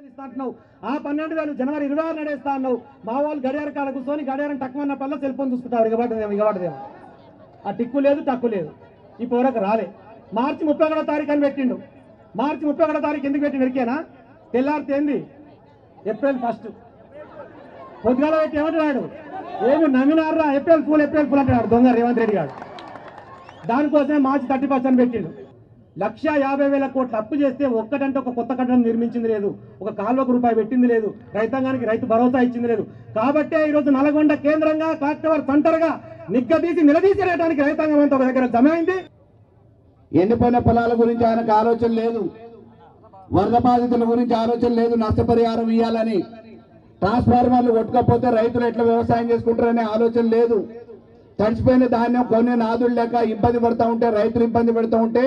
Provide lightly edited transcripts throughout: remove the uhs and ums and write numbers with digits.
ఆ 12,000 జనవరి 26 నడేస్తా అన్నావు. మా వాళ్ళు గడియార కాడ కూర్చొని గడియారం టక్కుమన్న పల్ల సెల్ ఫోన్ చూసుకుంటారు. ఇగబడదేమో ఆ టిక్కు లేదు తక్కువ లేదు. ఈ పోరకు రాలే. మార్చి 31వ తారీఖు అని పెట్టిండు. మార్చి 31వ తారీఖు ఎందుకు పెట్టిండు ఎరికేనా? తెల్లారితేంది ఏప్రిల్ 1 పొద్దుగాల పెట్టి ఏమంటున్నాడు? ఏమి నమ్మినారా? ఏప్రిల్ ఫూల్ అంటున్నాడు దొంగ రేవంత్ రెడ్డి గారు. దానికోసమే మార్చి 31 పెట్టిండు. 1,50,000 కోట్లు అప్పు చేస్తే ఒక్కటంటే ఒక కొత్త కట్టడం నిర్మించింది లేదు, ఒక కాలువకు రూపాయి పెట్టింది లేదు, రైతాంగానికి రైతు భరోసా ఇచ్చింది లేదు. కాబట్టే ఈరోజు నల్గొండ కేంద్రంగా కాక్టవర్ సెంటర్గా నిలదీసేయడానికి రైతాంగం అంతా ఒక దగ్గర జమ అయింది. ఎండిపోయిన పొలాల గురించి ఆయనకు ఆలోచన లేదు, వరద బాధితుల గురించి ఆలోచన లేదు, నష్టపరిహారం ఇవ్వాలని, ట్రాన్స్ఫార్మర్లు కొట్టుకపోతే రైతులు ఎట్లా వ్యవసాయం చేసుకుంటారనే ఆలోచన లేదు. తడిచిపోయిన ధాన్యం కొన్ని నాదులు లేక ఇబ్బంది పడుతూ ఉంటే, రైతులు ఇబ్బంది పెడుతూ ఉంటే,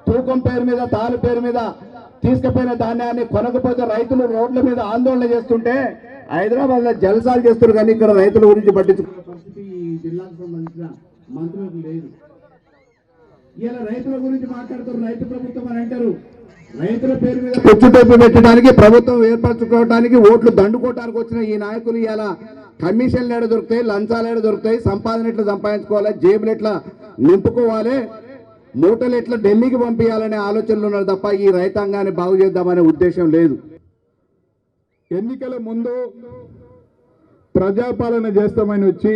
తూకం పేరు మీద తాలు పేరు మీద తీసుకుపోయిన ధాన్యాన్ని కొనకపోతే రైతులు రోడ్ల మీద ఆందోళన చేస్తుంటే హైదరాబాద్ లో జలసాలు చేస్తున్నారు. కానీ ఇక్కడ రైతుల గురించి పట్టించుకునే పరిస్థితి ఈ జిల్లాకు సంబంధించిన మంత్రులకు లేదు. ఇలా రైతుల గురించి మాట్లాడుతారు, రైతు ప్రభుత్వం అని అంటారు. రైతుల పేరు మీద పెట్టుబడి పెట్టడానికి, ప్రభుత్వం ఏర్పరచుకోవడానికి, ఓట్లు దండుకోవడానికి వచ్చిన ఈ నాయకులు ఇలా కమిషన్లు ఎడ దొరుకుతాయి, లంచాలు ఎడ దొరుకుతాయి, సంపాదన ఎట్లా సంపాదించుకోవాలి, జేబులు ఎట్లా నింపుకోవాలి, మూటలు ఎట్లా ఢిల్లీకి పంపించాలనే ఆలోచనలు ఉన్నారు తప్ప ఈ రైతాంగాన్ని బాగు చేద్దామనే ఉద్దేశం లేదు. ఎన్నికల ముందు ప్రజాపాలన చేస్తామని వచ్చి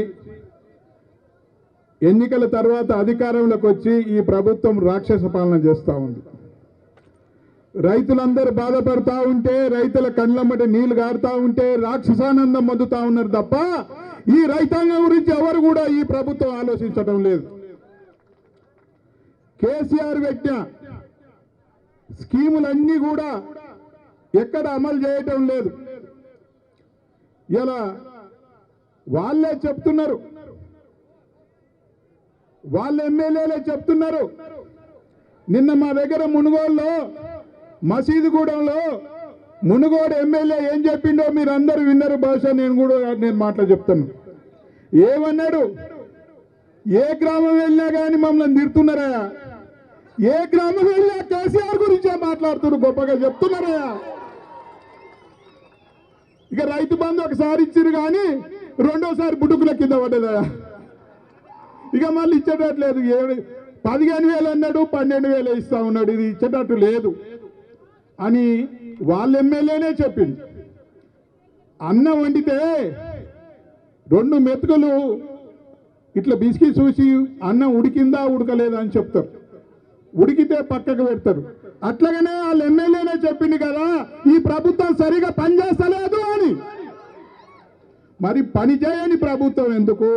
ఎన్నికల తర్వాత అధికారంలోకి వచ్చి ఈ ప్రభుత్వం రాక్షస పాలన చేస్తూ ఉంది. రైతులందరూ బాధపడతా ఉంటే, రైతుల కళ్ళమ్మటి నీళ్లు గారుతా ఉంటే రాక్షసానందం పొందుతా ఉన్నారు తప్ప ఈ రైతాంగం గురించి ఎవరు కూడా ఈ ప్రభుత్వం ఆలోచించడం లేదు. కేసీఆర్ పెట్టిన స్కీములన్నీ కూడా ఎక్కడ అమలు చేయటం లేదు. ఇలా వాళ్ళే చెప్తున్నారు, వాళ్ళ ఎమ్మెల్యేలే చెప్తున్నారు. నిన్న మా దగ్గర మునుగోడులో మసీదుగూడెంలో మునుగోడు ఎమ్మెల్యే ఏం చెప్పిండో మీరు అందరూ విన్నారు. బహుశా నేను మాటలు చెప్తాను. ఏమన్నాడు? ఏ గ్రామం వెళ్ళినా కానీ మమ్మల్ని తిడుతున్నారా? ఏ గ్రామం వెళ్ళినా కేసీఆర్ గురించే మాట్లాడుతున్నారు, గొప్పగా చెప్తున్నారా? ఇక రైతు బంధు ఒకసారి ఇచ్చారు కానీ రెండోసారి బుడుకుల కింద పడ్డదా? ఇక మళ్ళీ ఇచ్చేటట్లేదు. 15,000 అన్నాడు, 12,000 ఇస్తా ఉన్నాడు. ఇది ఇచ్చేటట్టు లేదు అని వాళ్ళ ఎమ్మెల్యేనే చెప్పింది. అన్నం వండితే 2 మెతుకులు ఇట్లా బిస్కి చూసి అన్నం ఉడికిందా ఉడకలేదా అని చెప్తారు, ఉడికితే పక్కకు పెడతారు. అట్లాగనే వాళ్ళ ఎమ్మెల్యేనే చెప్పింది కదా ఈ ప్రభుత్వం సరిగా పనిచేస్తలేదు అని. మరి పని చేయని ప్రభుత్వం ఎందుకు?